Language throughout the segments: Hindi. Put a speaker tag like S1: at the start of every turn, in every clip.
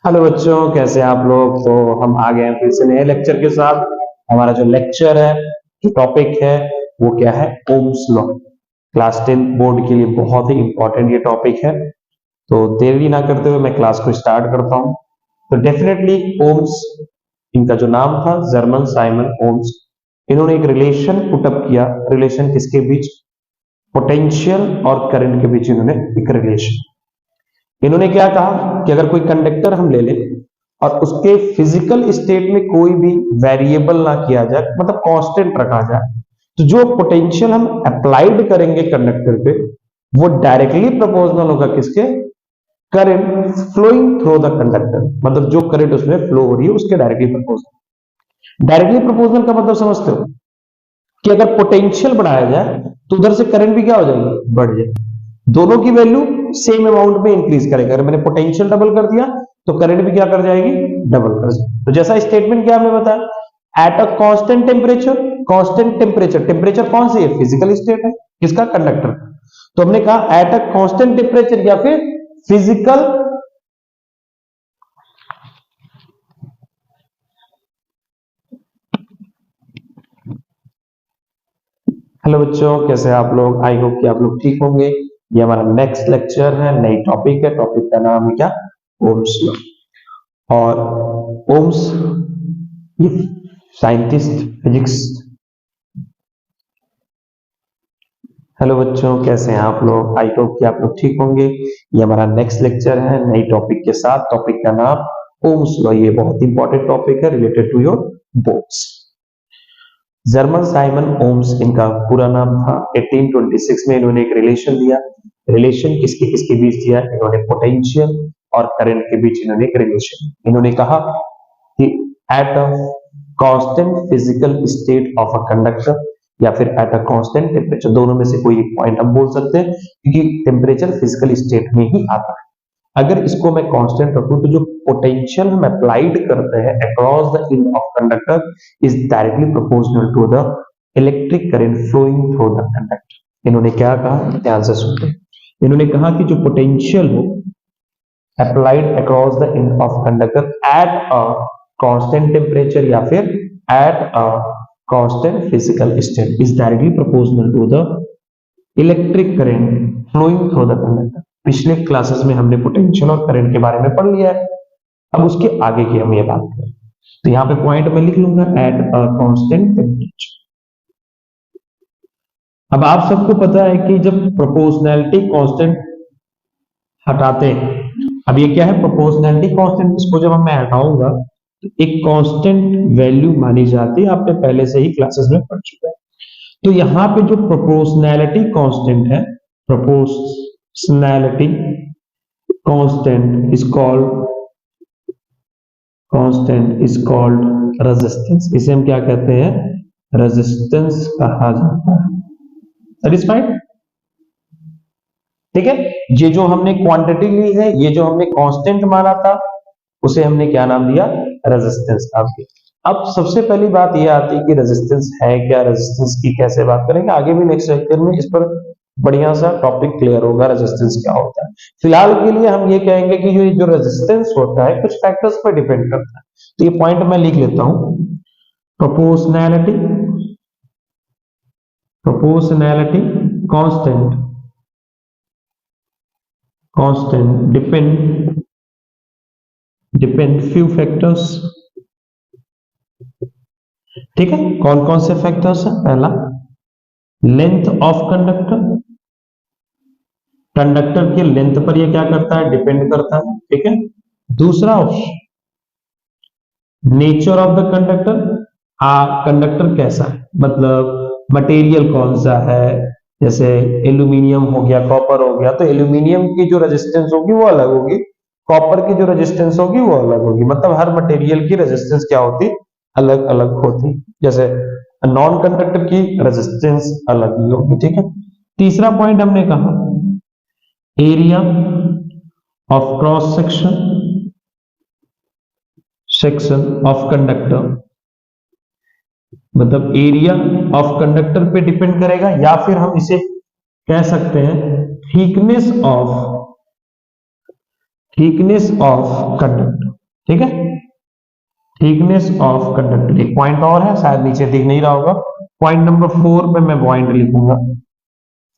S1: हेलो बच्चों, कैसे हैं आप लोग। तो हम आ गए हैं फिर से नए लेक्चर के साथ। हमारा जो लेक्चर है, जो टॉपिक है, वो क्या है? Ohm's law. क्लास 10 बोर्ड के लिए बहुत ही इंपॉर्टेंट ये टॉपिक है। तो देरी ना करते हुए मैं क्लास को स्टार्ट करता हूँ। तो डेफिनेटली ओम्स, इनका जो नाम था जर्मन साइमन ओम्स, इन्होंने एक रिलेशन पुटअप किया। रिलेशन किसके बीच? पोटेंशियल और करंट के बीच इन्होंने एक रिलेशन। इन्होंने क्या कहा कि अगर कोई कंडक्टर हम ले लें और उसके फिजिकल स्टेट में कोई भी वेरिएबल ना किया जाए, मतलब कांस्टेंट रखा जाए, तो जो पोटेंशियल हम अप्लाइड करेंगे कंडक्टर पे, वो डायरेक्टली प्रोपोर्शनल होगा किसके? Current flowing through the conductor. मतलब जो करंट उसमें फ्लो हो रही है उसके डायरेक्टली प्रोपोर्शनल। डायरेक्टली प्रोपोर्शनल का मतलब समझते हो कि अगर पोटेंशियल बढ़ाया जाए तो उधर से करंट भी क्या हो जाएगी? बढ़ जाए। दोनों की वैल्यू सेम अमाउंट में इंक्रीज करेगा। अगर मैंने पोटेंशियल डबल कर दिया तो करंट भी क्या कर जाएगी? डबल कर जाएगी। तो जैसा स्टेटमेंट क्या हमने बताया, eight a constant temperature. Constant temperature, temperature कौन सी है? फिजिकल स्टेट है किसका? कंडक्टर। तो हमने कहा एट अ कांस्टेंट टेम्परेचर या फिर फिजिकल। हेलो बच्चों, कैसे हैं आप लोग। आई होप कि आप लोग ठीक होंगे। ये हमारा नेक्स्ट लेक्चर है, नई टॉपिक है। टॉपिक का नाम है क्या? Ohm's law. और ओम्स ये साइंटिस्ट, फिजिक्स। हेलो बच्चों, कैसे हैं आप लोग। आई होप कि आप लोग ठीक होंगे। ये हमारा नेक्स्ट लेक्चर है नई टॉपिक के साथ। टॉपिक का नाम ओम्स लॉ। ये बहुत इंपॉर्टेंट टॉपिक है related to your boards. German Simon Ohm's इनका पूरा नाम था। 1826 में इन्होंने एक रिलेशन दिया। रिलेशन किसके किसके बीच दिया? इन्होंने पोटेंशियल और करंट के बीच इन्होंने एक रिलेशन। इन्होंने कहा कि eight a constant physical state of a conductor या फिर एट अ कांस्टेंट टेम्परेचर, दोनों में से कोई एक पॉइंट हम बोल सकते हैं, क्योंकि टेम्परेचर फिजिकल स्टेट में ही आता है। अगर इसको मैं कांस्टेंट रखूं तो जो पोटेंशियल हम अप्लाइड करते हैं across the end of conductor is directly proportional to the electric current flowing through the conductor. इन्होंने क्या कहा, ध्यान से सुनते। इन्होंने कहा कि जो पोटेंशियल हो applied across the end of conductor at a constant temperature या फिर at a constant physical state is directly proportional to the electric current flowing through the conductor. पिछले क्लासेस में हमने पोटेंशियल और करंट के बारे में पढ़ लिया है। अब उसके आगे की हम ये बात करें तो यहाँ पे पॉइंट में लिख लूंगा एट अ कांस्टेंट टेम्परेचर। अब आप सबको पता है कि जब प्रोपोर्शनैलिटी कांस्टेंट हटाते हैं, अब ये क्या है? Proportionality constant. इसको जब मैं हटाऊंगा तो एक कांस्टेंट वैल्यू मानी जाती है। आपने पहले से ही क्लासेस में पढ़ चुका है। तो यहाँ पे जो प्रोपोर्शनैलिटी कांस्टेंट है, proportionality constant is called resistance. इसे हम क्या कहते हैं? रेजिस्टेंस कहा जाता है। सेटिस्फाइड? ठीक है। ये जो हमने क्वांटिटी ली है, ये जो हमने कांस्टेंट माना था, उसे हमने क्या नाम दिया? रेजिस्टेंस नाम दिया। अब सबसे पहली बात यह आती है कि रेजिस्टेंस है क्या, रेजिस्टेंस की कैसे बात करेंगे। आगे भी नेक्स्ट लेक्चर में इस पर बढ़िया सा टॉपिक क्लियर होगा, रेजिस्टेंस क्या होता है। फिलहाल के लिए हम ये कहेंगे कि जो रेजिस्टेंस होता है कुछ फैक्टर्स पर डिपेंड करता है। तो ये पॉइंट मैं लिख लेता हूं। Proportionality, proportionality constant depend few factors. ठीक है, कौन कौन से फैक्टर्स है? पहला, लेंथ ऑफ कंडक्टर। कंडक्टर के लेंथ पर ये क्या करता है? डिपेंड करता है। ठीक है। दूसरा option, nature of the conductor. Conductor कैसा है, मतलब मटेरियल कौन सा है। जैसे एल्यूमिनियम हो गया, कॉपर हो गया, तो एल्यूमिनियम की जो रेजिस्टेंस होगी वो अलग होगी, कॉपर की जो रेजिस्टेंस होगी वो अलग होगी। मतलब हर मटेरियल की रेजिस्टेंस क्या होती? अलग अलग होती। जैसे नॉन कंडक्टर की रेजिस्टेंस अलग ही होगी। ठीक है। तीसरा पॉइंट हमने कहा, area of cross section of conductor. मतलब एरिया ऑफ कंडक्टर पे डिपेंड करेगा, या फिर हम इसे कह सकते हैं थिकनेस ऑफ कंडक्टर। ठीक है, थिकनेस ऑफ कंडक्टर। एक पॉइंट और है, शायद नीचे दिख नहीं रहा होगा, पॉइंट नंबर 4 पे मैं पॉइंट लिखूंगा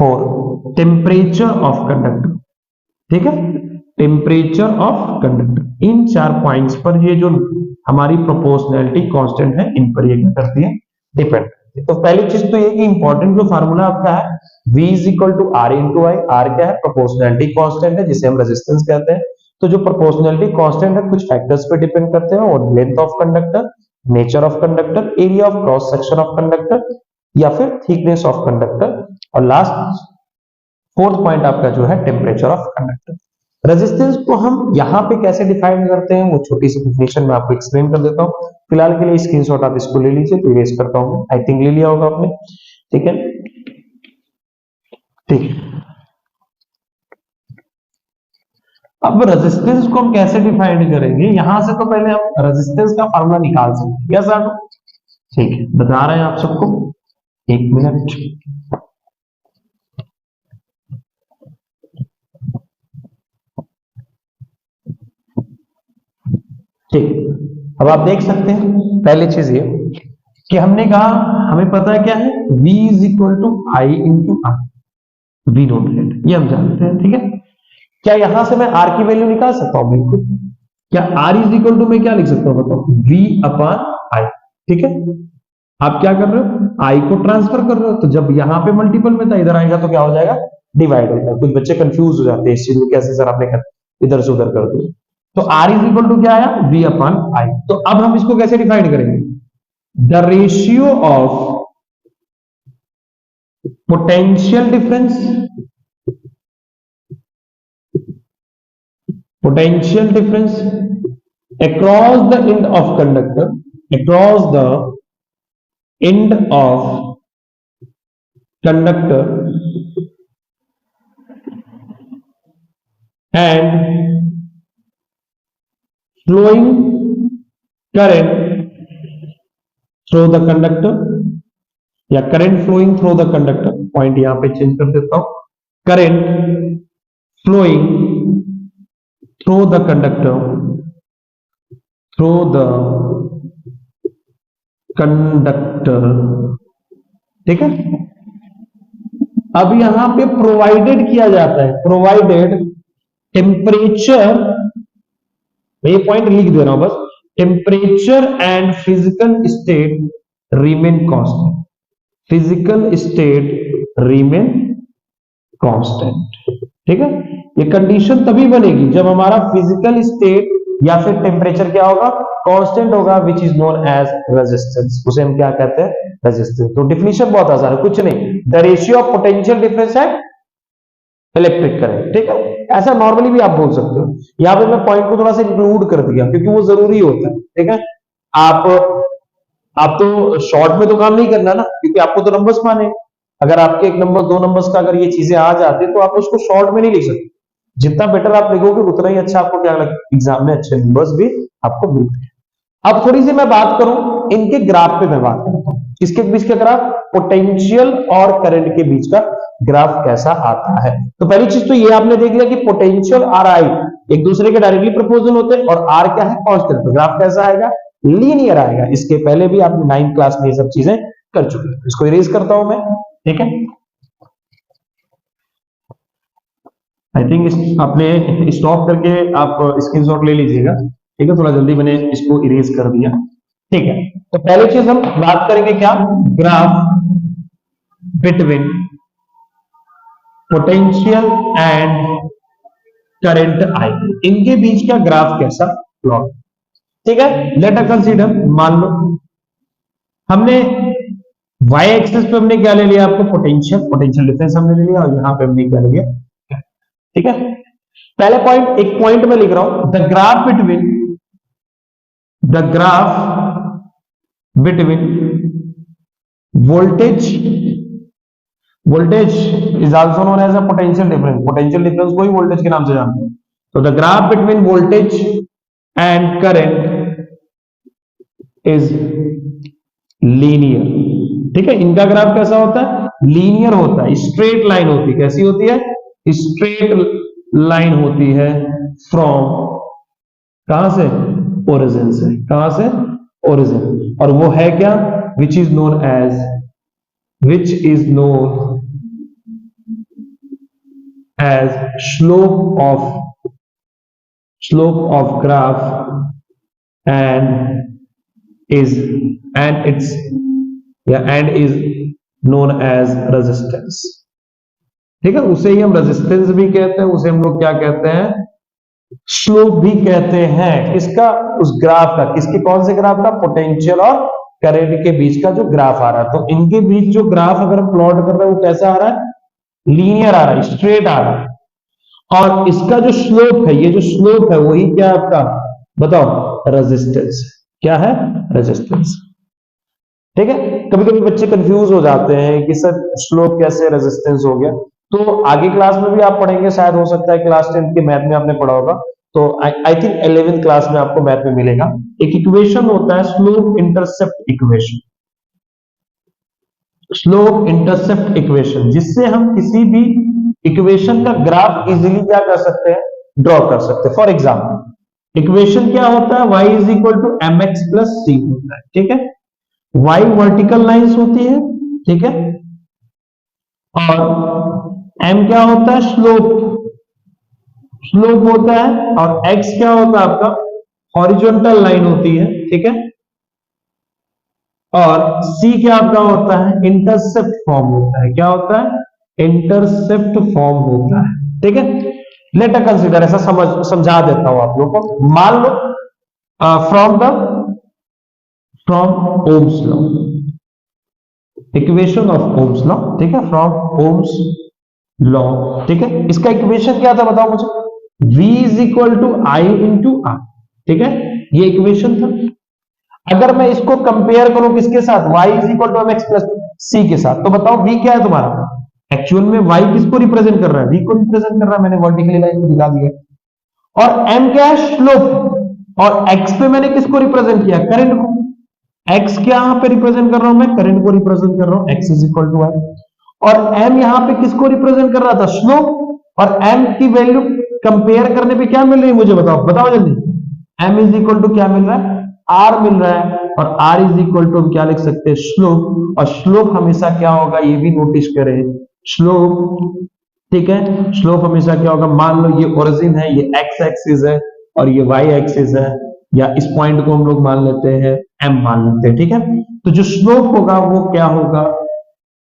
S1: 4, टेम्परेचर ऑफ कंडक्टर। ठीक है, temperature of conductor. In 4 points पर ये जो हमारी प्रोपोर्शनैलिटी कांस्टेंट है, इन पर ये क्या करती है, डिपेंड करती है। तो पहली चीज तो ये कि इंपॉर्टेंट जो फार्मूला आपका है V equal to R into I. R क्या है, प्रोपोर्शनैलिटी कांस्टेंट है, जिसे हम रेजिस्टेंस कहते हैं। तो जो प्रोपोर्शनैलिटी कांस्टेंट है कुछ फैक्टर्स पे डिपेंड करते हैं, और length of conductor, nature of conductor, area of cross section of conductor, या फिर थिकनेस ऑफ कंडक्टर, और लास्ट 4th पॉइंट आपका जो है टेम्परेचर ऑफ कंडक्टर। रेजिस्टेंस को हम यहां पे कैसे डिफाइन करते हैं, वो छोटी सी डेफिनेशन में आपको एक्सप्लेन कर देता हूं। फिलहाल के लिए स्क्रीनशॉट आप इसको ले लीजिए, तो इरेज करता हूं। आई थिंक ले लिया होगा आपने, ठीक है, ठीक। अब रेजिस्टेंस को हम कैसे डिफाइन करेंगे, यहां से तो पहले हम रेजिस्टेंस का फार्मूला निकाल सकते हैं। यस आर, ठीक है, बता रहे हैं आप सबको, 1 मिनट। ठीक, अब आप देख सकते हैं पहली चीज ये कि हमने कहा हमें पता है क्या है, V is equal to I into R, we note rate, ये हम जानते हैं। ठीक है, क्या यहां से मैं R की वैल्यू निकाल सकता हूं? बिल्कुल। क्या R इज इक्वल टू मैं क्या लिख सकता हूं, बताओ, V अपॉन आई। ठीक है, आप क्या कर रहे हो, I को ट्रांसफर कर रहे हो, तो जब यहां पे मल्टीपल में था, इधर आएगा तो क्या हो जाएगा, डिवाइड होगा। कुछ बच्चे कंफ्यूज हो जाते हैं इस चीज को, कैसे सर आपने इधर से उधर कर दिया। तो R इज इक्वल टू क्या आया, V अपॉन आई। तो अब हम इसको कैसे डिफाइन करेंगे, the ratio of potential difference, potential difference across the end of conductor, across the end of conductor and flowing current through the conductor, या current flowing through the conductor, point यहां पे चेंज कर देता हूं, current flowing through the conductor, through the conductor। ठीक है, अब यहां पे प्रोवाइडेड किया जाता है, प्रोवाइडेड टेम्परेचर, मैं ये पॉइंट लिख दे रहा हूं बस, temperature and physical state remain constant, physical state remain constant. ठीक है, ये कंडीशन तभी बनेगी जब हमारा फिजिकल स्टेट या फिर टेम्परेचर क्या होगा, कांस्टेंट होगा, which is known as resistance. उसे हम क्या कहते हैं, रेजिस्टेंस। तो डिफिनेशन बहुत आसान है, कुछ नहीं, the ratio of potential difference and electric current. ठीक है, ऐसा नॉर्मली भी आप बोल सकते हो। यहां पे मैं पॉइंट को थोड़ा सा इंक्लूड कर दिया क्योंकि वो जरूरी होता है। ठीक है, आप तो शॉर्ट में तो काम नहीं करना ना, क्योंकि आपको तो नंबर्स माने। अगर आपके 1 नंबर 2 नंबर्स का अगर ये चीजें आ जाती तो आप उसको शॉर्ट में नहीं लिख सकते। जितना बेटर आप लिखोगे उतना ही अच्छा आपको क्या लगता, एग्जाम में अच्छे नंबर्स भी आपको मिलते हैं। अब थोड़ी सी मैं बात करूं इनके ग्राफ पे, मैं बात करता हूं किसके बीच का ग्राफ, पोटेंशियल और करंट के बीच का ग्राफ कैसा आता है। तो पहली चीज तो ये आपने देख लिया कि पोटेंशियल और आई एक दूसरे के डायरेक्टली प्रोपोर्शनल होते हैं, और आर क्या है, कांस्टेंट। तो ग्राफ कैसा आएगा, लीनियर आएगा। इसके पहले भी आपने 9th क्लास में ये सब चीजें कर चुके हैं। इसको इरेज करता हूं मैं, ठीक है। आई थिंक आपने स्टॉप करके आप स्क्रीनशॉट ले लीजिएगा, ठीक है, थोड़ा जल्दी मैंने इसको इरेज कर दिया। ठीक है, तो पहली चीज हम बात करेंगे क्या, graph between potential and current I, इनके बीच का ग्राफ कैसा प्लॉट। ठीक है, लेट अस कंसीडर, मान लो हमने y एक्सिस पे हमने क्या ले लिया, आपको पोटेंशियल डिफरेंस हमने ले लिया, और यहां पे हमने क्या ले लिया, ठीक है। पहले पॉइंट, एक पॉइंट में लिख रहा हूं, the graph between voltage is also known as a potential difference. Potential difference को ही वोल्टेज के नाम से जानते हैं। तो the graph between voltage and current is linear. ठीक है, इनका ग्राफ कैसा होता है, लीनियर होता है, स्ट्रेट लाइन होती है। कैसी होती है, स्ट्रेट लाइन होती है फ्रॉम, कहां से, ओरिजिन से। कहां से? ओरिजिन। और वो है क्या? Which is known as slope of graph and is known as resistance। ठीक है, उसे ही हम रेजिस्टेंस भी कहते हैं, उसे हम लोग क्या कहते हैं? स्लोप भी कहते हैं। किसका? उस ग्राफ का। किसके? कौन से ग्राफ का? पोटेंशियल और करंट के बीच का जो ग्राफ आ रहा है। तो इनके बीच जो ग्राफ अगर हम प्लॉट कर रहे हैं वो कैसा आ रहा है? लीनियर आ रहा है, स्ट्रेट आ रहा है। और इसका जो स्लोप है, ये जो स्लोप है वही क्या आपका? बताओ, रेजिस्टेंस। क्या है? रेजिस्टेंस। ठीक है, कभी कभी बच्चे कंफ्यूज हो जाते हैं कि सर स्लोप कैसे रेजिस्टेंस हो गया। तो आगे क्लास में भी आप पढ़ेंगे, शायद हो सकता है क्लास 10 के मैथ में आपने पढ़ा होगा, तो आई थिंक 11th क्लास में आपको मैथ में मिलेगा। एक इक्वेशन होता है slope intercept equation. Slope intercept equation, जिससे हम किसी भी इक्वेशन का ग्राफ इजीली क्या कर सकते हैं? ड्रॉ कर सकते हैं। फॉर एग्जाम्पल इक्वेशन क्या होता है? y is equal to m x plus c होता है। ठीक है, y वर्टिकल लाइंस होती है। ठीक है, और m क्या होता है? स्लोप होता है। और x क्या होता है आपका? हॉरिजॉन्टल लाइन होती है। ठीक है, और c क्या आपका होता है? इंटरसेप्ट फॉर्म होता है। क्या होता है? इंटरसेप्ट फॉर्म होता है। ठीक है, लेट अस कंसीडर, ऐसा समझा देता हूं आप लोगों को। मान लो from Ohm's law, equation of Ohm's law. ठीक है, फ्रॉम ओम्स लॉ। ठीक है, इसका इक्वेशन क्या था बताओ मुझे? v is equal to I into R. ठीक है, ये इक्वेशन था। अगर मैं इसको कंपेयर करूं किसके साथ? y is equal to m x plus c के साथ, तो बताओ v क्या है तुम्हारा? एक्चुअल में y किसको रिप्रेजेंट कर रहा है? v को रिप्रेजेंट कर रहा है। मैंने वर्टिकली लाइन को दिखा दिया। और m क्या है? स्लोप। और x पे मैंने किसको रिप्रेजेंट किया? करंट को। x क्या यहां पे रिप्रेजेंट कर रहा हूं? मैं करंट को रिप्रेजेंट कर रहा हूं। x इज इक्वल टू आई। और m यहां पे किसको रिप्रेजेंट कर रहा था? स्लोप। और m की वैल्यू कंपेयर करने पे क्या मिल रही है मुझे? बताओ जल्दी। m इज इक्वल टू क्या मिल रहा है? r मिल रहा है। और r इज इक्वल टू हम क्या लिख सकते हैं? स्लोप। और स्लोप हमेशा क्या होगा ये भी नोटिस करें, स्लोप। ठीक है, स्लोप हमेशा क्या होगा? मान लो ये ओरिजिन है, ये x एक्सिस है और ये y एक्सिस है, या इस पॉइंट को हम लोग मान लेते हैं m मान लेते हैं। ठीक है, तो जो स्लोप होगा वो क्या होगा?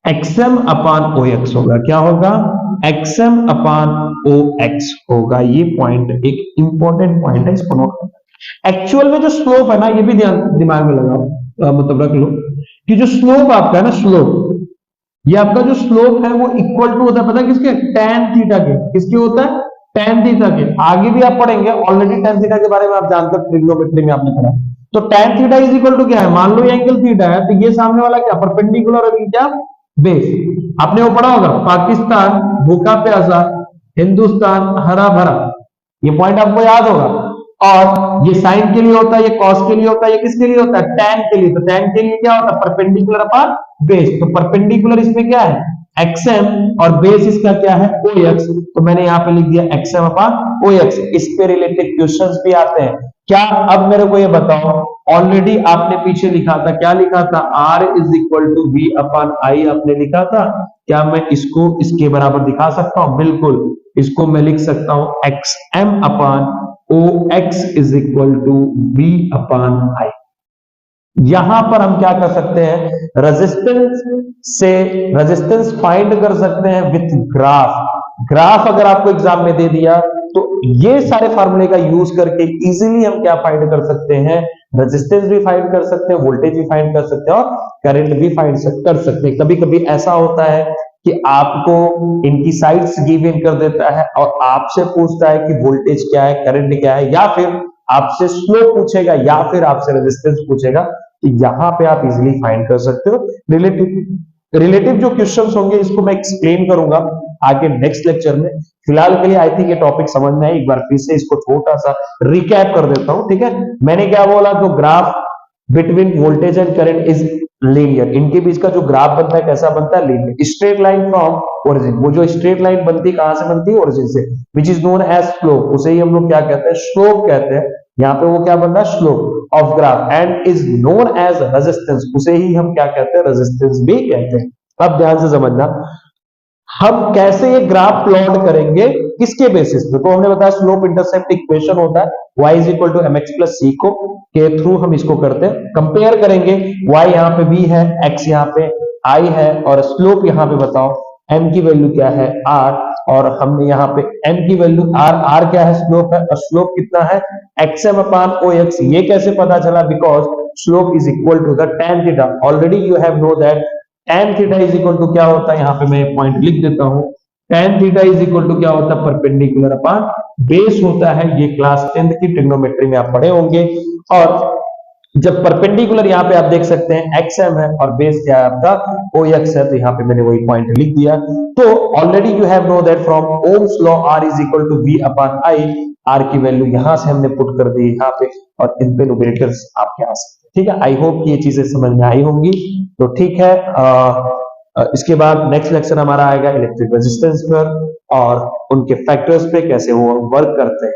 S1: xm अपान ओ एक्स होगा। क्या होगा? xm अपान ओ एक्स होगा। ये पॉइंट एक इंपॉर्टेंट पॉइंट है, इसको नोट करना। एक्चुअल में जो स्लोप है ना, ये भी दिमाग में लगाओ, मतलब रख लो कि जो स्लोप आपका है ना, स्लोप, ये आपका जो स्लोप है वो इक्वल टू होता है, पता है किसके? tan थीटा के। किसके होता है? tan थीटा के। आगे भी आप पढ़ेंगे, ऑलरेडी tan थीटा के बारे में आप जानते हो, ट्रिग्नोमेट्री में आपने पढ़ा। तो tan theta is equal to क्या है? मान लो ये एंगल थीटा है, तो ये सामने वाला क्या? परपेंडिकुलर और क्या? बेस। आपने वो पढ़ा होगा, पाकिस्तान भूखा प्यासा, हिंदुस्तान हरा भरा। ये पॉइंट आपको याद होगा। और ये साइन के लिए होता है, ये कॉस के लिए होता है, ये किसके लिए होता है? tan के लिए। तो tan के लिए क्या होता है? Perpendicular upon base. तो परपेंडिकुलर इसमें क्या है? xm, और बेस इसका क्या है? ox। तो मैंने यहां पे लिख दिया xm अपॉन ox। इस पे रिलेटेड क्वेश्चंस भी आते हैं क्या? अब मेरे को ये बताओ, ऑलरेडी आपने पीछे लिखा था, क्या लिखा था? r is equal to v upon I आपने लिखा था। क्या मैं इसको इसके बराबर दिखा सकता हूं? बिल्कुल, इसको मैं लिख सकता हूं xm upon ox is equal to v upon I. यहां पर हम क्या कर सकते हैं? रेजिस्टेंस फाइंड कर सकते हैं विथ ग्राफ अगर आपको एग्जाम में दे दिया तो ये सारे फार्मूले का यूज करके इजीली हम क्या फाइंड कर सकते हैं? रेजिस्टेंस भी फाइंड कर सकते हैं, वोल्टेज भी फाइंड कर सकते हैं, और करंट भी फाइंड कर सकते हैं। कभी कभी ऐसा होता है कि आपको इनकी साइड्स गिव इन कर देता है और आपसे पूछता है कि वोल्टेज क्या है, करंट क्या है, या फिर आपसे स्लोप पूछेगा, या फिर आपसे रेजिस्टेंस पूछेगा। तो यहां पे आप इजीली फाइंड कर सकते हो। रिलेटिव जो क्वेश्चंस होंगे इसको मैं एक्सप्लेन करूंगा आगे नेक्स्ट लेक्चर में। फिलहाल के लिए आई थिंक ये टॉपिक समझ में आए। एक बार फिर से इसको छोटा सा रिकैप कर देता हूं। ठीक है, मैंने क्या बोला? तो graph between voltage and current is linear. इनके बीच का जो ग्राफ बनता है कैसा बनता है? Linear. Straight line from origin, वो जो स्ट्रेट लाइन बनती है कहां से बनती है? ओरिजिन से, which is known as slope. उसे ही हम लोग क्या कहते हैं? स्लोप कहते हैं। यहाँ पे वो क्या बन रहा है, slope of graph, and is known as resistance, उसे ही हम क्या कहते हैं, रेजिस्टेंस भी कहते हैं। अब ध्यान से समझना, हम कैसे ये ग्राफ प्लॉट करेंगे, किसके बेसिस पे, तो हमने बताया स्लोप इंटरसेप्ट इक्वेशन होता है y is equal to m x plus c को के थ्रू हम इसको करते हैं, कंपेयर करेंगे, y यहाँ पे v है, x यहाँ पे i है, और स्लोप यहाँ पे बताओ m की वैल्यू क्या है r, और हमने यहाँ पे m की वैल्यू r क्या है, स्लोप है, और स्लोप कितना है xm अपान ox, ये कैसे पता चला, because slope is equal to the tan theta, already you have know that tan theta is equal to क्या होता है, यहाँ पे मैं पॉइंट लिख देता हूं, tan theta is equal to क्या होता है, परपेंडिकुलर अपॉन बेस होता है, ये क्लास 10th की ट्रिग्नोमेट्री में आप पढ़े होंगे। और जब परपेंडिकुलर यहाँ पे आप देख सकते हैं xm है और बेस क्या है आपका ox है, तो यहाँ पे मैंने वही पॉइंट लिख दिया। तो already you have know that from Ohm's law r is equal to v upon i, r की वैल्यू यहां से हमने पुट कर दी यहाँ पे, और इन पे न्यूमरेटर्स आपके आ सकते हैं। ठीक है, आई होप ये चीजें समझ में आई होंगी। तो ठीक है, इसके बाद नेक्स्ट लेक्चर हमारा आएगा इलेक्ट्रिक रेजिस्टेंस पर और उनके फैक्टर्स पे, कैसे वो वर्क करते हैं।